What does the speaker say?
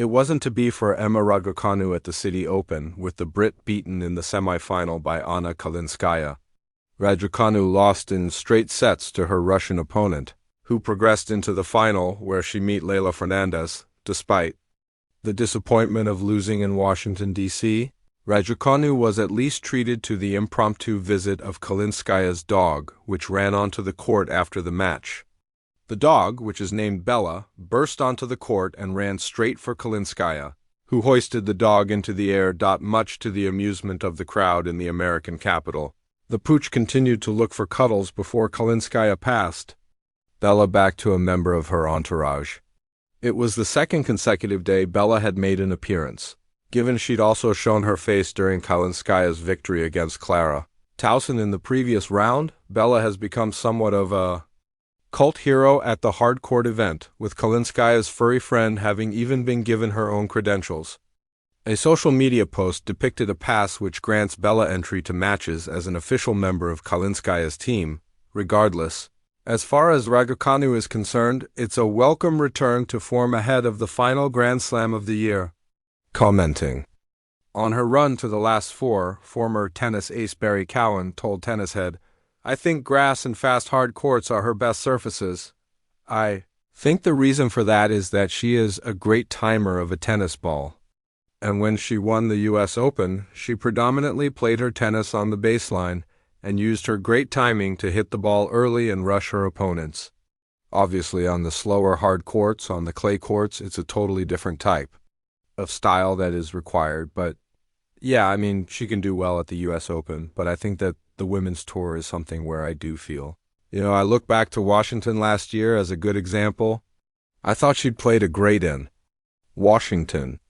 It wasn't to be for Emma Raducanu at the Citi Open, with the Brit beaten in the semifinal by Anna Kalinskaya. Raducanu lost in straight sets to her Russian opponent, who progressed into the final where she met Leylah Fernandez, despite the disappointment of losing in Washington, D.C. Raducanu was at least treated to the impromptu visit of Kalinskaya's dog, which ran onto the court after the match. The dog, which is named Bella, burst onto the court and ran straight for Kalinskaya, who hoisted the dog into the air, much to the amusement of the crowd in the American capital. The pooch continued to look for cuddles before Kalinskaya passed Bella back to a member of her entourage. It was the second consecutive day Bella had made an appearance, given she'd also shown her face during Kalinskaya's victory against Clara Towson in the previous round. Bella has become somewhat of a cult hero at the hard court event, with Kalinskaya's furry friend having even been given her own credentials. A social media post depicted a pass which grants Bella entry to matches as an official member of Kalinskaya's team. Regardless, as far as Raducanu is concerned, it's a welcome return to form ahead of the final Grand Slam of the year. Commenting on her run to the last four, former tennis ace Barry Cowan told Tennis Head, "I think grass and fast hard courts are her best surfaces. I think the reason for that is that she is a great timer of a tennis ball. And when she won the U.S. Open, she predominantly played her tennis on the baseline and used her great timing to hit the ball early and rush her opponents. Obviously, on the slower hard courts, on the clay courts, it's a totally different type of style that is required. But yeah, I mean, she can do well at the U.S. Open, but I think that the women's tour is something where I do feel. I look back to Washington last year as a good example. I thought she'd played a great in Washington.